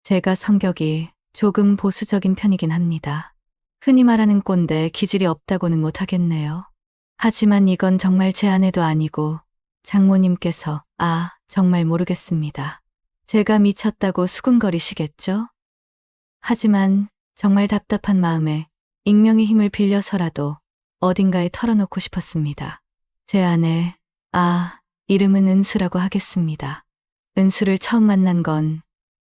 제가 성격이 조금 보수적인 편이긴 합니다. 흔히 말하는 꼰대 기질이 없다고는 못하겠네요. 하지만 이건 정말 제 아내도 아니고 장모님께서 정말 모르겠습니다. 제가 미쳤다고 수근거리시겠죠? 하지만 정말 답답한 마음에 익명의 힘을 빌려서라도 어딘가에 털어놓고 싶었습니다. 제 아내, 이름은 은수라고 하겠습니다. 은수를 처음 만난 건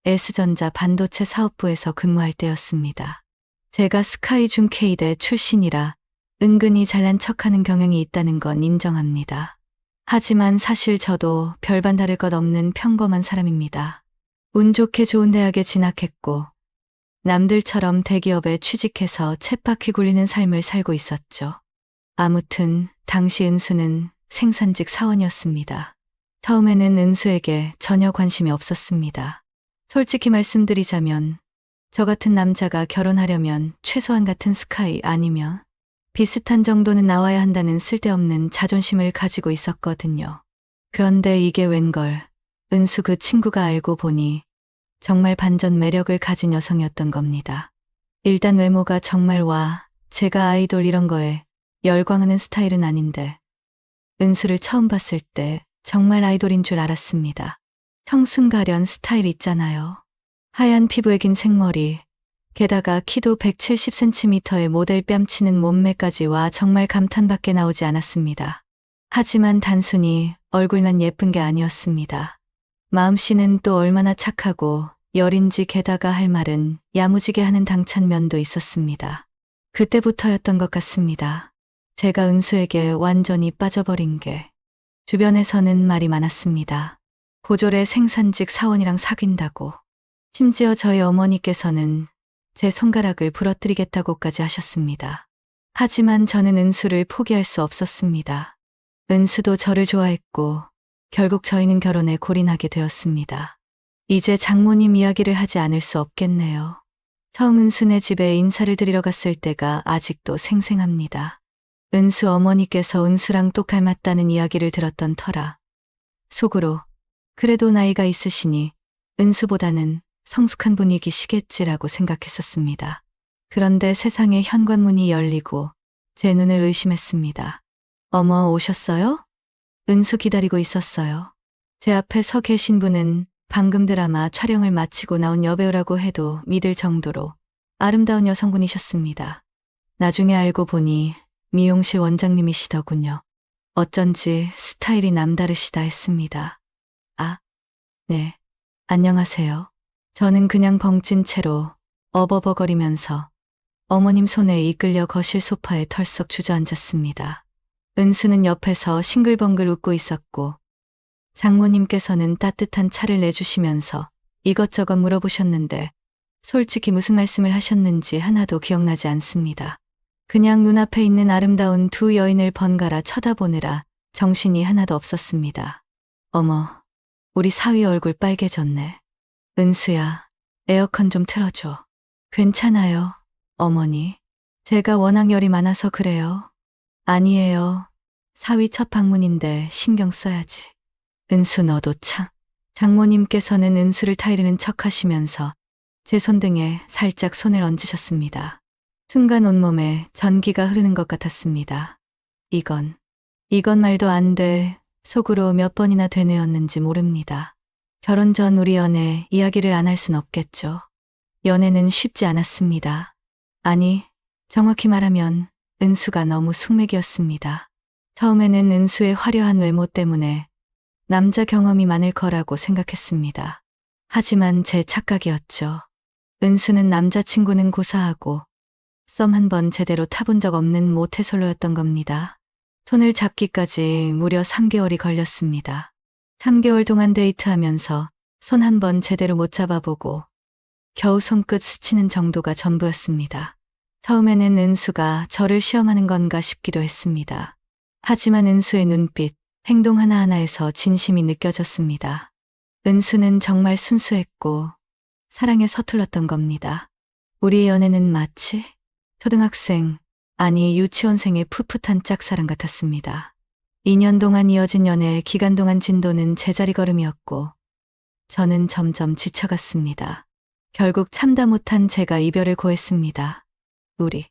S전자 반도체 사업부에서 근무할 때였습니다. 제가 스카이 중케이대 출신이라 은근히 잘난 척하는 경향이 있다는 건 인정합니다. 하지만 사실 저도 별반 다를 것 없는 평범한 사람입니다. 운 좋게 좋은 대학에 진학했고 남들처럼 대기업에 취직해서 쳇바퀴 굴리는 삶을 살고 있었죠. 아무튼 당시 은수는 생산직 사원이었습니다. 처음에는 은수에게 전혀 관심이 없었습니다. 솔직히 말씀드리자면 저 같은 남자가 결혼하려면 최소한 같은 스카이 아니면 비슷한 정도는 나와야 한다는 쓸데없는 자존심을 가지고 있었거든요. 그런데 이게 웬걸 은수 그 친구가 알고 보니 정말 반전 매력을 가진 여성이었던 겁니다. 일단 외모가 정말 제가 아이돌 이런 거에 열광하는 스타일은 아닌데 은수를 처음 봤을 때 정말 아이돌인 줄 알았습니다. 청순가련 스타일 있잖아요. 하얀 피부에 긴 생머리, 게다가 키도 170cm의 모델 뺨치는 몸매까지 정말 감탄밖에 나오지 않았습니다. 하지만 단순히 얼굴만 예쁜 게 아니었습니다. 마음씨는 또 얼마나 착하고 여린지 게다가 할 말은 야무지게 하는 당찬면도 있었습니다. 그때부터였던 것 같습니다. 제가 은수에게 완전히 빠져버린 게 주변에서는 말이 많았습니다. 고졸의 생산직 사원이랑 사귄다고. 심지어 저희 어머니께서는 제 손가락을 부러뜨리겠다고까지 하셨습니다. 하지만 저는 은수를 포기할 수 없었습니다. 은수도 저를 좋아했고 결국 저희는 결혼에 골인하게 되었습니다. 이제 장모님 이야기를 하지 않을 수 없겠네요. 처음 은수네 집에 인사를 드리러 갔을 때가 아직도 생생합니다. 은수 어머니께서 은수랑 똑 닮았다는 이야기를 들었던 터라 속으로 그래도 나이가 있으시니 은수보다는 성숙한 분이시겠지라고 생각했었습니다. 그런데 세상에 현관문이 열리고 제 눈을 의심했습니다. 어머, 오셨어요? 은수 기다리고 있었어요. 제 앞에 서 계신 분은 방금 드라마 촬영을 마치고 나온 여배우라고 해도 믿을 정도로 아름다운 여성분이셨습니다. 나중에 알고 보니 미용실 원장님이시더군요. 어쩐지 스타일이 남다르시다 했습니다. 네, 안녕하세요. 저는 그냥 벙찐 채로 어버버거리면서 어머님 손에 이끌려 거실 소파에 털썩 주저앉았습니다. 은수는 옆에서 싱글벙글 웃고 있었고 장모님께서는 따뜻한 차를 내주시면서 이것저것 물어보셨는데 솔직히 무슨 말씀을 하셨는지 하나도 기억나지 않습니다. 그냥 눈앞에 있는 아름다운 두 여인을 번갈아 쳐다보느라 정신이 하나도 없었습니다. 어머, 우리 사위 얼굴 빨개졌네. 은수야, 에어컨 좀 틀어줘. 괜찮아요, 어머니. 제가 워낙 열이 많아서 그래요. 아니에요. 사위 첫 방문인데 신경 써야지. 은수 너도 참. 장모님께서는 은수를 타이르는 척 하시면서 제 손등에 살짝 손을 얹으셨습니다. 순간 온몸에 전기가 흐르는 것 같았습니다. 이건 말도 안 돼. 속으로 몇 번이나 되뇌었는지 모릅니다. 결혼 전 우리 연애 이야기를 안 할 순 없겠죠. 연애는 쉽지 않았습니다. 아니, 정확히 말하면 은수가 너무 숙맥이었습니다. 처음에는 은수의 화려한 외모 때문에 남자 경험이 많을 거라고 생각했습니다. 하지만 제 착각이었죠. 은수는 남자친구는 고사하고 썸 한 번 제대로 타본 적 없는 모태솔로였던 겁니다. 손을 잡기까지 무려 3개월이 걸렸습니다. 3개월 동안 데이트하면서 손 한 번 제대로 못 잡아보고 겨우 손끝 스치는 정도가 전부였습니다. 처음에는 은수가 저를 시험하는 건가 싶기도 했습니다. 하지만 은수의 눈빛, 행동 하나하나에서 진심이 느껴졌습니다. 은수는 정말 순수했고 사랑에 서툴렀던 겁니다. 우리의 연애는 마치 초등학생, 아니 유치원생의 풋풋한 짝사랑 같았습니다. 2년 동안 이어진 연애의 기간 동안 진도는 제자리 걸음이었고 저는 점점 지쳐갔습니다. 결국 참다 못한 제가 이별을 고했습니다. 우리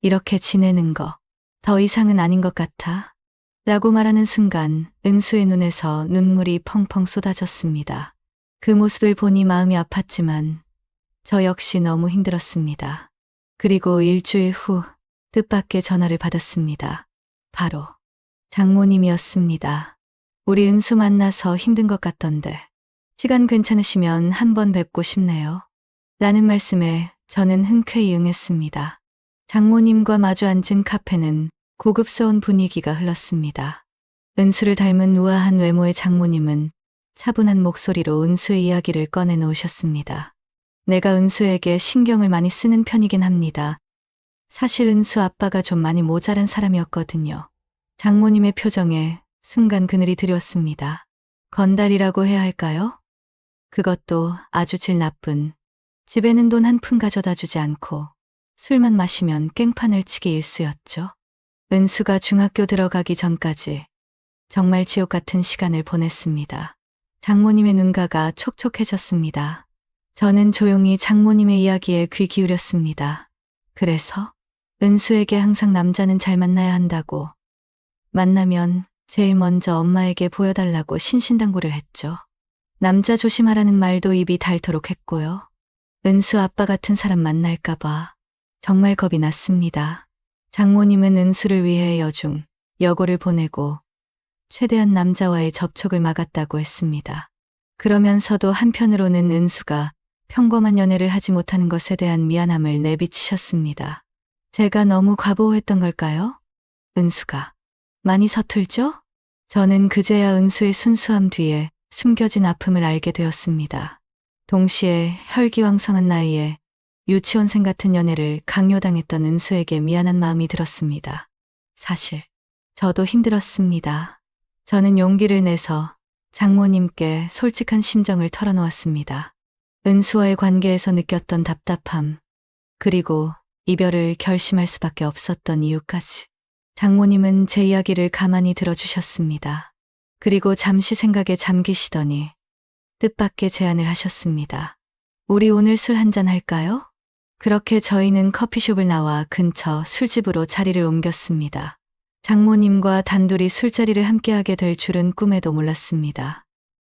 이렇게 지내는 거 더 이상은 아닌 것 같아. 라고 말하는 순간 은수의 눈에서 눈물이 펑펑 쏟아졌습니다. 그 모습을 보니 마음이 아팠지만 저 역시 너무 힘들었습니다. 그리고 일주일 후 뜻밖의 전화를 받았습니다. 바로 장모님이었습니다. 우리 은수 만나서 힘든 것 같던데 시간 괜찮으시면 한번 뵙고 싶네요. 라는 말씀에 저는 흔쾌히 응했습니다. 장모님과 마주 앉은 카페는 고급스러운 분위기가 흘렀습니다. 은수를 닮은 우아한 외모의 장모님은 차분한 목소리로 은수의 이야기를 꺼내놓으셨습니다. 내가 은수에게 신경을 많이 쓰는 편이긴 합니다. 사실 은수 아빠가 좀 많이 모자란 사람이었거든요. 장모님의 표정에 순간 그늘이 드리웠습니다. 건달이라고 해야 할까요? 그것도 아주 질 나쁜. 집에는 돈 한 푼 가져다 주지 않고 술만 마시면 깽판을 치기 일쑤였죠. 은수가 중학교 들어가기 전까지 정말 지옥 같은 시간을 보냈습니다. 장모님의 눈가가 촉촉해졌습니다. 저는 조용히 장모님의 이야기에 귀 기울였습니다. 그래서 은수에게 항상 남자는 잘 만나야 한다고, 만나면 제일 먼저 엄마에게 보여달라고 신신당부를 했죠. 남자 조심하라는 말도 입이 닳도록 했고요. 은수 아빠 같은 사람 만날까봐 정말 겁이 났습니다. 장모님은 은수를 위해 여중, 여고를 보내고 최대한 남자와의 접촉을 막았다고 했습니다. 그러면서도 한편으로는 은수가 평범한 연애를 하지 못하는 것에 대한 미안함을 내비치셨습니다. 제가 너무 과보호했던 걸까요? 은수가 많이 서툴죠? 저는 그제야 은수의 순수함 뒤에 숨겨진 아픔을 알게 되었습니다. 동시에 혈기왕성한 나이에 유치원생 같은 연애를 강요당했던 은수에게 미안한 마음이 들었습니다. 사실 저도 힘들었습니다. 저는 용기를 내서 장모님께 솔직한 심정을 털어놓았습니다. 은수와의 관계에서 느꼈던 답답함, 그리고 이별을 결심할 수밖에 없었던 이유까지. 장모님은 제 이야기를 가만히 들어주셨습니다. 그리고 잠시 생각에 잠기시더니 뜻밖의 제안을 하셨습니다. 우리 오늘 술 한잔 할까요? 그렇게 저희는 커피숍을 나와 근처 술집으로 자리를 옮겼습니다. 장모님과 단둘이 술자리를 함께하게 될 줄은 꿈에도 몰랐습니다.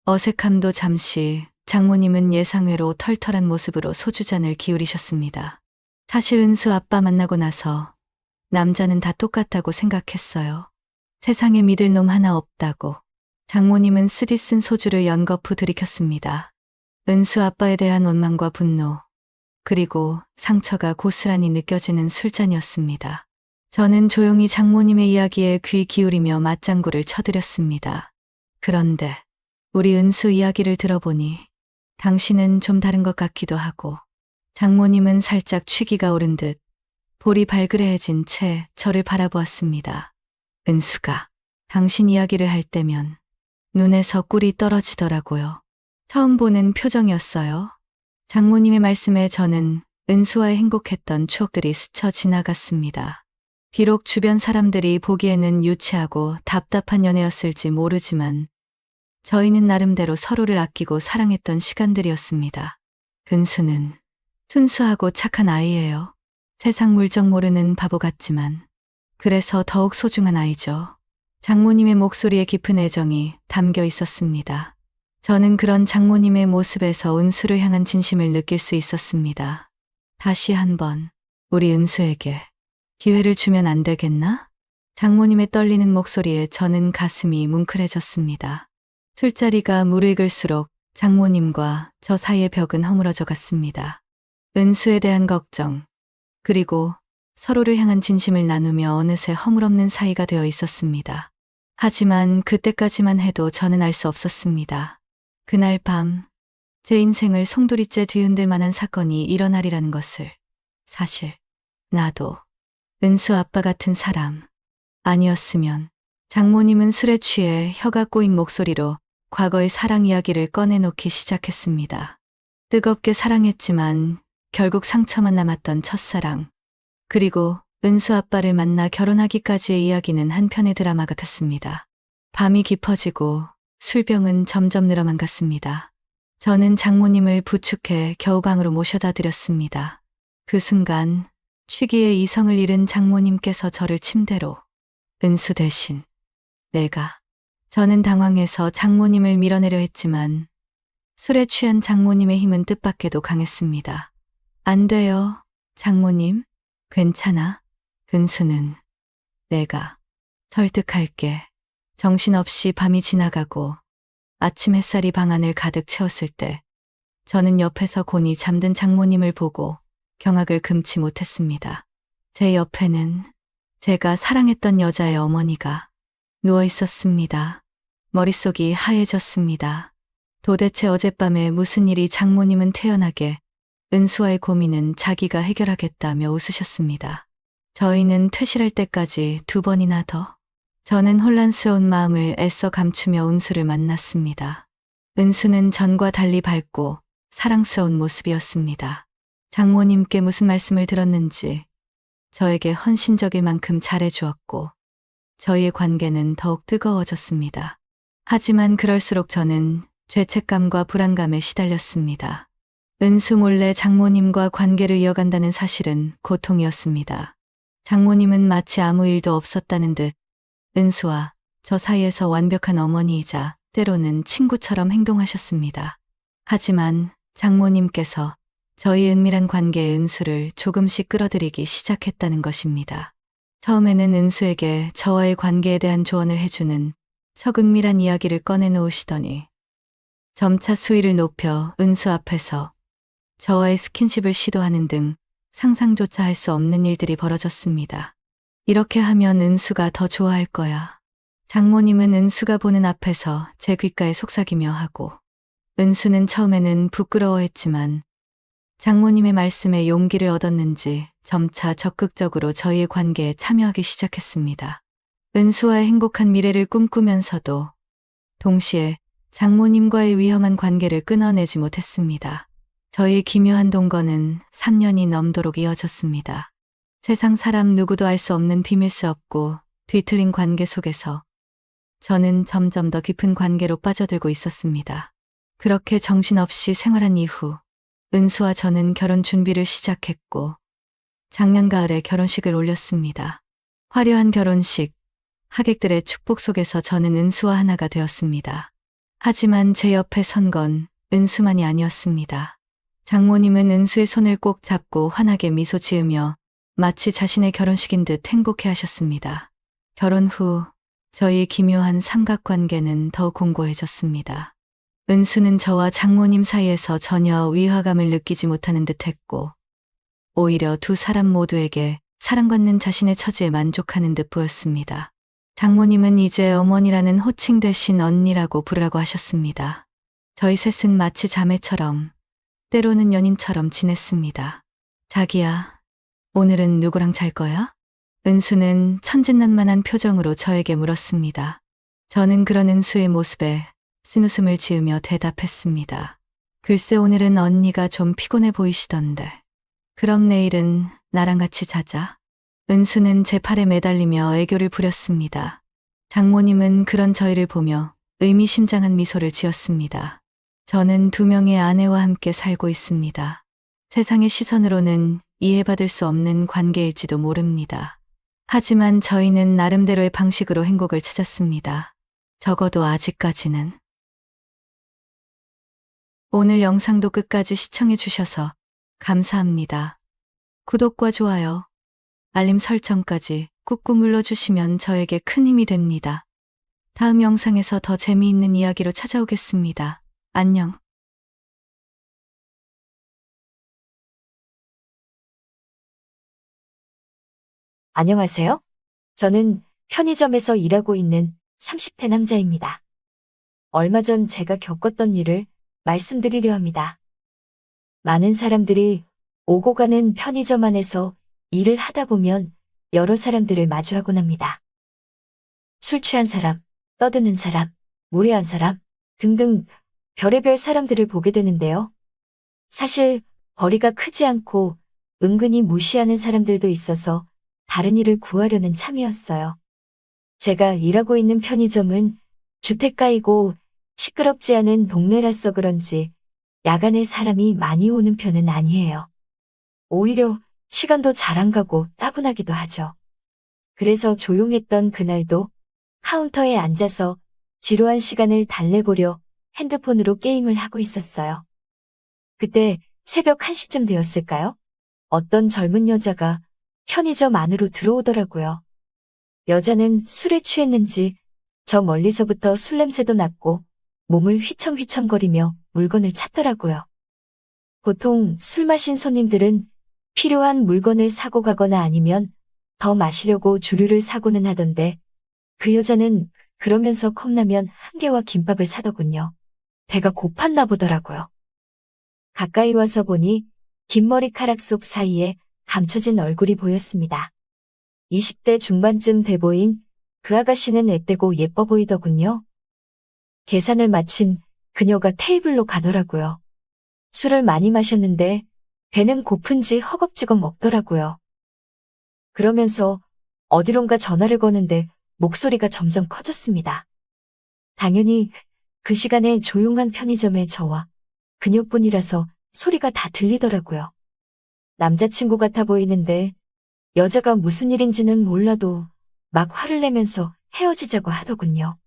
어색함도 잠시, 장모님은 예상외로 털털한 모습으로 소주잔을 기울이셨습니다. 사실 은수 아빠 만나고 나서 남자는 다 똑같다고 생각했어요. 세상에 믿을 놈 하나 없다고. 장모님은 쓰디쓴 소주를 연거푸 들이켰습니다. 은수 아빠에 대한 원망과 분노, 그리고 상처가 고스란히 느껴지는 술잔이었습니다. 저는 조용히 장모님의 이야기에 귀 기울이며 맞장구를 쳐드렸습니다. 그런데 우리 은수 이야기를 들어보니 당신은 좀 다른 것 같기도 하고, 장모님은 살짝 취기가 오른 듯 볼이 발그레해진 채 저를 바라보았습니다. 은수가 당신 이야기를 할 때면 눈에서 꿀이 떨어지더라고요. 처음 보는 표정이었어요. 장모님의 말씀에 저는 은수와의 행복했던 추억들이 스쳐 지나갔습니다. 비록 주변 사람들이 보기에는 유치하고 답답한 연애였을지 모르지만 저희는 나름대로 서로를 아끼고 사랑했던 시간들이었습니다. 은수는 순수하고 착한 아이예요. 세상 물정 모르는 바보 같지만 그래서 더욱 소중한 아이죠. 장모님의 목소리에 깊은 애정이 담겨 있었습니다. 저는 그런 장모님의 모습에서 은수를 향한 진심을 느낄 수 있었습니다. 다시 한번 우리 은수에게 기회를 주면 안 되겠나? 장모님의 떨리는 목소리에 저는 가슴이 뭉클해졌습니다. 술자리가 무르익을수록 장모님과 저 사이의 벽은 허물어져 갔습니다. 은수에 대한 걱정, 그리고 서로를 향한 진심을 나누며 어느새 허물없는 사이가 되어 있었습니다. 하지만 그때까지만 해도 저는 알 수 없었습니다. 그날 밤, 제 인생을 송두리째 뒤흔들 만한 사건이 일어나리라는 것을. 사실 나도 은수 아빠 같은 사람 아니었으면. 장모님은 술에 취해 혀가 꼬인 목소리로 과거의 사랑 이야기를 꺼내놓기 시작했습니다. 뜨겁게 사랑했지만 결국 상처만 남았던 첫사랑, 그리고 은수 아빠를 만나 결혼하기까지의 이야기는 한 편의 드라마 같았습니다. 밤이 깊어지고 술병은 점점 늘어만 갔습니다. 저는 장모님을 부축해 겨우 방으로 모셔다 드렸습니다. 그 순간 취기에 이성을 잃은 장모님께서 저를 침대로 은수 대신 내가 저는 당황해서 장모님을 밀어내려 했지만 술에 취한 장모님의 힘은 뜻밖에도 강했습니다. 안 돼요, 장모님. 괜찮아. 은수는 내가 설득할게. 정신없이 밤이 지나가고 아침 햇살이 방 안을 가득 채웠을 때 저는 옆에서 곤히 잠든 장모님을 보고 경악을 금치 못했습니다. 제 옆에는 제가 사랑했던 여자의 어머니가 누워 있었습니다. 머릿속이 하얘졌습니다. 도대체 어젯밤에 무슨 일이 장모님은 태연하게 은수와의 고민은 자기가 해결하겠다며 웃으셨습니다. 저희는 퇴실할 때까지 2번이나 더. 저는 혼란스러운 마음을 애써 감추며 은수를 만났습니다. 은수는 전과 달리 밝고 사랑스러운 모습이었습니다. 장모님께 무슨 말씀을 들었는지 저에게 헌신적일 만큼 잘해주었고 저희의 관계는 더욱 뜨거워졌습니다. 하지만 그럴수록 저는 죄책감과 불안감에 시달렸습니다. 은수 몰래 장모님과 관계를 이어간다는 사실은 고통이었습니다. 장모님은 마치 아무 일도 없었다는 듯 은수와 저 사이에서 완벽한 어머니이자 때로는 친구처럼 행동하셨습니다. 하지만 장모님께서 저희 은밀한 관계의 은수를 조금씩 끌어들이기 시작했다는 것입니다. 처음에는 은수에게 저와의 관계에 대한 조언을 해주는 척은밀한 이야기를 꺼내놓으시더니 점차 수위를 높여 은수 앞에서 저와의 스킨십을 시도하는 등 상상조차 할 수 없는 일들이 벌어졌습니다. 이렇게 하면 은수가 더 좋아할 거야. 장모님은 은수가 보는 앞에서 제 귓가에 속삭이며 하고 은수는 처음에는 부끄러워했지만 장모님의 말씀에 용기를 얻었는지 점차 적극적으로 저희의 관계에 참여하기 시작했습니다. 은수와의 행복한 미래를 꿈꾸면서도 동시에 장모님과의 위험한 관계를 끊어내지 못했습니다. 저희의 기묘한 동거는 3년이 넘도록 이어졌습니다. 세상 사람 누구도 알 수 없는 비밀스럽고 뒤틀린 관계 속에서 저는 점점 더 깊은 관계로 빠져들고 있었습니다. 그렇게 정신없이 생활한 이후 은수와 저는 결혼 준비를 시작했고 작년 가을에 결혼식을 올렸습니다. 화려한 결혼식, 하객들의 축복 속에서 저는 은수와 하나가 되었습니다. 하지만 제 옆에 선 건 은수만이 아니었습니다. 장모님은 은수의 손을 꼭 잡고 환하게 미소 지으며 마치 자신의 결혼식인 듯 행복해 하셨습니다. 결혼 후 저희의 기묘한 삼각관계는 더욱 공고해졌습니다. 은수는 저와 장모님 사이에서 전혀 위화감을 느끼지 못하는 듯했고 오히려 두 사람 모두에게 사랑받는 자신의 처지에 만족하는 듯 보였습니다. 장모님은 이제 어머니라는 호칭 대신 언니라고 부르라고 하셨습니다. 저희 셋은 마치 자매처럼 때로는 연인처럼 지냈습니다. 자기야, 오늘은 누구랑 잘 거야? 은수는 천진난만한 표정으로 저에게 물었습니다. 저는 그런 은수의 모습에 쓴웃음을 지으며 대답했습니다. 글쎄 오늘은 언니가 좀 피곤해 보이시던데. 그럼 내일은 나랑 같이 자자. 은수는 제 팔에 매달리며 애교를 부렸습니다. 장모님은 그런 저희를 보며 의미심장한 미소를 지었습니다. 저는 2명의 아내와 함께 살고 있습니다. 세상의 시선으로는 이해받을 수 없는 관계일지도 모릅니다. 하지만 저희는 나름대로의 방식으로 행복을 찾았습니다. 적어도 아직까지는. 오늘 영상도 끝까지 시청해 주셔서 감사합니다. 구독과 좋아요, 알림 설정까지 꾹꾹 눌러주시면 저에게 큰 힘이 됩니다. 다음 영상에서 더 재미있는 이야기로 찾아오겠습니다. 안녕. 안녕하세요. 저는 편의점에서 일하고 있는 30대 남자입니다. 얼마 전 제가 겪었던 일을 말씀드리려 합니다. 많은 사람들이 오고 가는 편의점 안에서 일을 하다 보면 여러 사람들을 마주하곤 합니다. 술 취한 사람, 떠드는 사람, 무례한 사람 등등 별의별 사람들을 보게 되는데요. 사실 거리가 크지 않고 은근히 무시하는 사람들도 있어서 다른 일을 구하려는 참이었어요. 제가 일하고 있는 편의점은 주택가이고 시끄럽지 않은 동네라서 그런지 야간에 사람이 많이 오는 편은 아니에요. 오히려 시간도 잘 안 가고 따분하기도 하죠. 그래서 조용했던 그날도 카운터에 앉아서 지루한 시간을 달래보려 핸드폰으로 게임을 하고 있었어요. 그때 새벽 1시쯤 되었을까요? 어떤 젊은 여자가 편의점 안으로 들어오더라고요. 여자는 술에 취했는지 저 멀리서부터 술 냄새도 났고 몸을 휘청휘청거리며 물건을 찾더라고요. 보통 술 마신 손님들은 필요한 물건을 사고 가거나 아니면 더 마시려고 주류를 사고는 하던데 그 여자는 그러면서 컵라면 1개와 김밥을 사더군요. 배가 고팠나 보더라고요. 가까이 와서 보니 긴 머리카락 속 사이에 감춰진 얼굴이 보였습니다. 20대 중반쯤 돼 보인 그 아가씨는 앳되고 예뻐 보이더군요. 계산을 마친 그녀가 테이블로 가더라고요. 술을 많이 마셨는데 배는 고픈지 허겁지겁 먹더라고요. 그러면서 어디론가 전화를 거는데 목소리가 점점 커졌습니다. 당연히 그 시간에 조용한 편의점에 저와 그녀뿐이라서 소리가 다 들리더라고요. 남자친구 같아 보이는데 여자가 무슨 일인지는 몰라도 막 화를 내면서 헤어지자고 하더군요.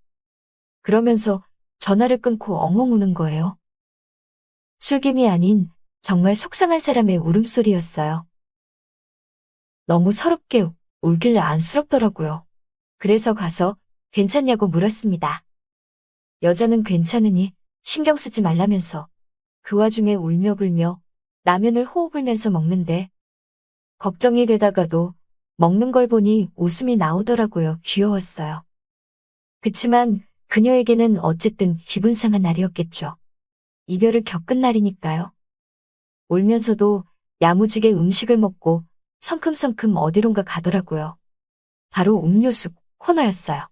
그러면서 전화를 끊고 엉엉 우는 거예요. 술김이 아닌 정말 속상한 사람의 울음소리였어요. 너무 서럽게 울길래 안쓰럽더라고요. 그래서 가서 괜찮냐고 물었습니다. 여자는 괜찮으니 신경 쓰지 말라면서 그 와중에 울며 불며 라면을 호흡 불면서 먹는데 걱정이 되다가도 먹는 걸 보니 웃음이 나오더라고요. 귀여웠어요. 그치만 그녀에게는 어쨌든 기분 상한 날이었겠죠. 이별을 겪은 날이니까요. 울면서도 야무지게 음식을 먹고 성큼성큼 어디론가 가더라고요. 바로 음료수 코너였어요.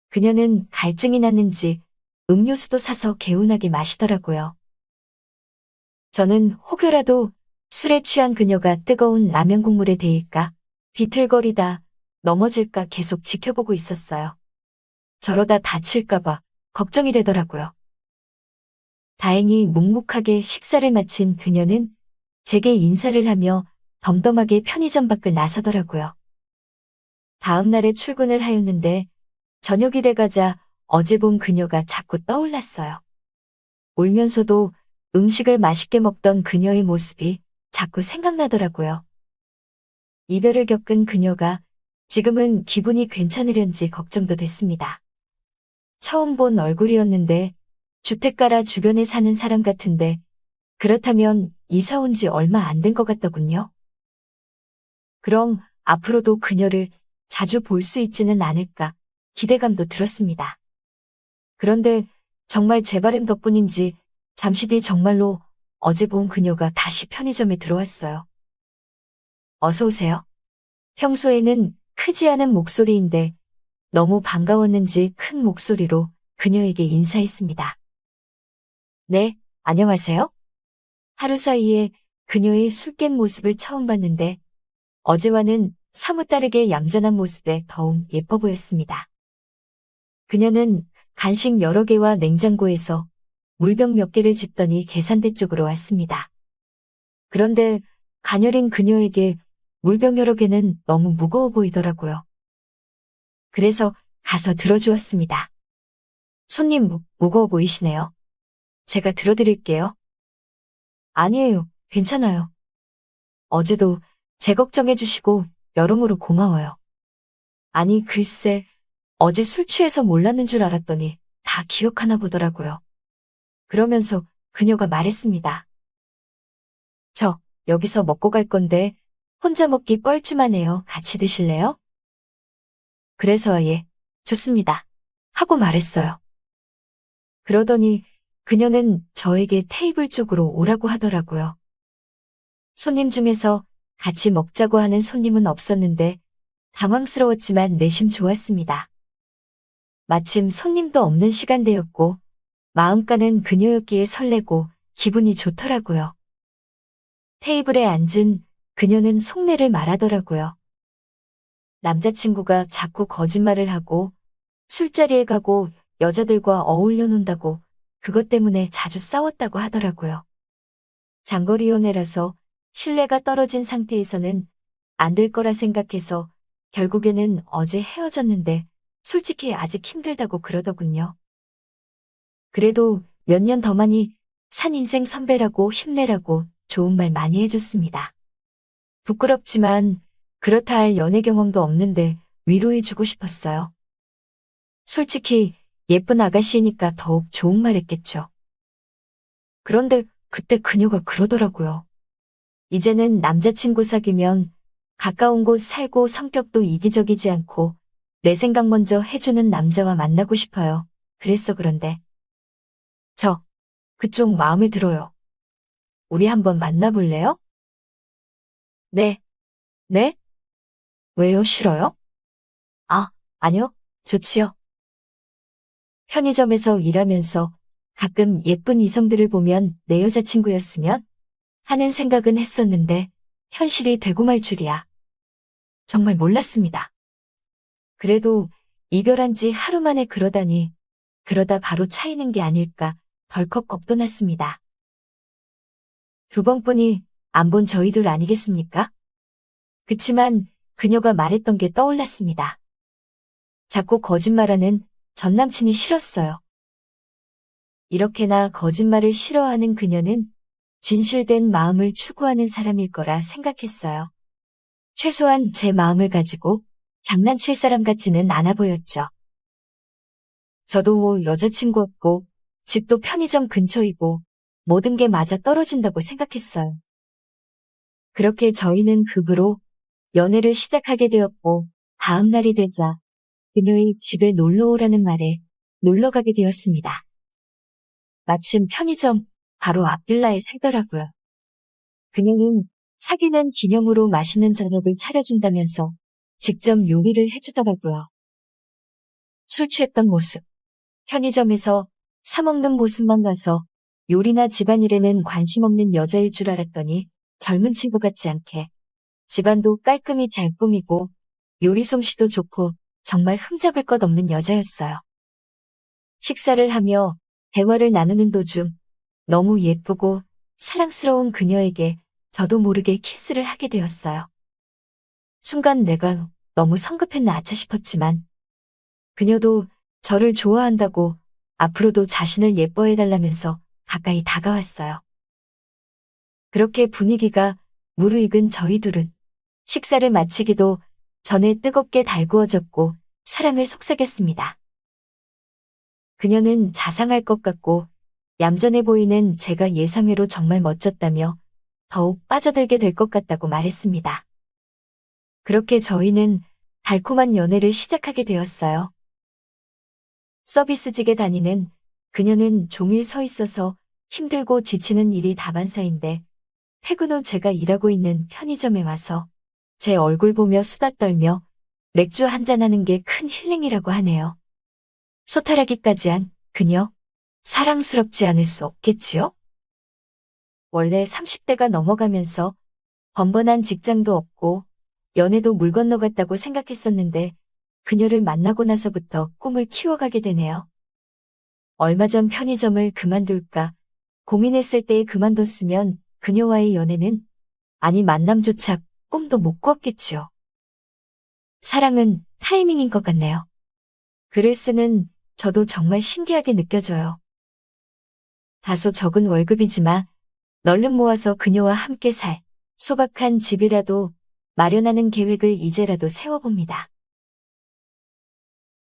그녀는 갈증이 났는지 음료수도 사서 개운하게 마시더라고요. 저는 혹여라도 술에 취한 그녀가 뜨거운 라면 국물에 데일까, 비틀거리다 넘어질까 계속 지켜보고 있었어요. 저러다 다칠까봐 걱정이 되더라고요. 다행히 묵묵하게 식사를 마친 그녀는 제게 인사를 하며 덤덤하게 편의점 밖을 나서더라고요. 다음 날에 출근을 하였는데 저녁이 돼가자 어제 본 그녀가 자꾸 떠올랐어요. 울면서도 음식을 맛있게 먹던 그녀의 모습이 자꾸 생각나더라고요. 이별을 겪은 그녀가 지금은 기분이 괜찮으련지 걱정도 됐습니다. 처음 본 얼굴이었는데 주택가라 주변에 사는 사람 같은데 그렇다면 이사 온 지 얼마 안 된 것 같더군요. 그럼 앞으로도 그녀를 자주 볼 수 있지는 않을까 기대감도 들었습니다. 그런데 정말 제 바람 덕분인지 잠시 뒤 정말로 어제 본 그녀가 다시 편의점에 들어왔어요. 어서 오세요. 평소에는 크지 않은 목소리인데 너무 반가웠는지 큰 목소리로 그녀에게 인사했습니다. 네, 안녕하세요. 하루 사이에 그녀의 술 깬 모습을 처음 봤는데 어제와는 사뭇 다르게 얌전한 모습에 더욱 예뻐 보였습니다. 그녀는 간식 여러 개와 냉장고에서 물병 몇 개를 집더니 계산대 쪽으로 왔습니다. 그런데 가녀린 그녀에게 물병 여러 개는 너무 무거워 보이더라고요. 그래서 가서 들어주었습니다. 손님 무거워 보이시네요. 제가 들어드릴게요. 아니에요, 괜찮아요. 어제도 제 걱정해 주시고 여러모로 고마워요. 아니 글쎄, 어제 술 취해서 몰랐는 줄 알았더니 다 기억하나 보더라고요. 그러면서 그녀가 말했습니다. 저 여기서 먹고 갈 건데 혼자 먹기 뻘쭘하네요. 같이 드실래요? 그래서 예, 좋습니다. 하고 말했어요. 그러더니 그녀는 저에게 테이블 쪽으로 오라고 하더라고요. 손님 중에서 같이 먹자고 하는 손님은 없었는데 당황스러웠지만 내심 좋았습니다. 마침 손님도 없는 시간대였고 마음가는 그녀였기에 설레고 기분이 좋더라고요. 테이블에 앉은 그녀는 속내를 말하더라고요. 남자친구가 자꾸 거짓말을 하고 술자리에 가고 여자들과 어울려 논다고 그것 때문에 자주 싸웠다고 하더라고요. 장거리 연애라서 신뢰가 떨어진 상태에서는 안 될 거라 생각해서 결국에는 어제 헤어졌는데 솔직히 아직 힘들다고 그러더군요. 그래도 몇 년 더 많이 산 인생 선배라고 힘내라고 좋은 말 많이 해줬습니다. 부끄럽지만 그렇다 할 연애 경험도 없는데 위로해주고 싶었어요. 솔직히 예쁜 아가씨니까 더욱 좋은 말 했겠죠. 그런데 그때 그녀가 그러더라고요. 이제는 남자친구 사귀면 가까운 곳 살고 성격도 이기적이지 않고 내 생각 먼저 해주는 남자와 만나고 싶어요. 그래서 그런데 저 그쪽 마음에 들어요. 우리 한번 만나볼래요? 네. 네? 왜요? 싫어요? 아, 아니요. 좋지요. 편의점에서 일하면서 가끔 예쁜 이성들을 보면 내 여자친구였으면 하는 생각은 했었는데 현실이 되고 말 줄이야. 정말 몰랐습니다. 그래도 이별한 지 하루 만에 그러다니 그러다 바로 차이는 게 아닐까 덜컥 겁도 났습니다. 두 번뿐이 안 본 저희 둘 아니겠습니까? 그치만 그녀가 말했던 게 떠올랐습니다. 자꾸 거짓말하는 전 남친이 싫었어요. 이렇게나 거짓말을 싫어하는 그녀는 진실된 마음을 추구하는 사람일 거라 생각했어요. 최소한 제 마음을 가지고 장난칠 사람 같지는 않아 보였죠. 저도 뭐 여자친구 없고 집도 편의점 근처이고 모든 게 맞아 떨어진다고 생각했어요. 그렇게 저희는 급으로 연애를 시작하게 되었고 다음 날이 되자 그녀의 집에 놀러 오라는 말에 놀러 가게 되었습니다. 마침 편의점 바로 앞 빌라에 살더라고요. 그녀는 사귀는 기념으로 맛있는 저녁을 차려준다면서 직접 요리를 해주더라고요. 술 취했던 모습, 편의점에서 사 먹는 모습만 봐서 요리나 집안일에는 관심 없는 여자일 줄 알았더니 젊은 친구 같지 않게 집안도 깔끔히 잘 꾸미고 요리 솜씨도 좋고 정말 흠잡을 것 없는 여자였어요. 식사를 하며 대화를 나누는 도중 너무 예쁘고 사랑스러운 그녀에게 저도 모르게 키스를 하게 되었어요. 순간 내가 너무 성급했나 아차 싶었지만 그녀도 저를 좋아한다고 앞으로도 자신을 예뻐해달라면서 가까이 다가왔어요. 그렇게 분위기가 무르익은 저희 둘은 식사를 마치기도 전에 뜨겁게 달구어졌고 사랑을 속삭였습니다. 그녀는 자상할 것 같고 얌전해 보이는 제가 예상외로 정말 멋졌다며 더욱 빠져들게 될 것 같다고 말했습니다. 그렇게 저희는 달콤한 연애를 시작하게 되었어요. 서비스직에 다니는 그녀는 종일 서 있어서 힘들고 지치는 일이 다반사인데 퇴근 후 제가 일하고 있는 편의점에 와서 제 얼굴 보며 수다 떨며 맥주 한잔하는 게 큰 힐링이라고 하네요. 소탈하기까지 한 그녀, 사랑스럽지 않을 수 없겠지요? 원래 30대가 넘어가면서 번번한 직장도 없고 연애도 물 건너갔다고 생각했었는데 그녀를 만나고 나서부터 꿈을 키워가게 되네요. 얼마 전 편의점을 그만둘까 고민했을 때에 그만뒀으면 그녀와의 연애는 아니 만남조차 꿈도 못 꾸었겠지요. 사랑은 타이밍인 것 같네요. 글을 쓰는 저도 정말 신기하게 느껴져요. 다소 적은 월급이지만 널름 모아서 그녀와 함께 살 소박한 집이라도 마련하는 계획을 이제라도 세워봅니다.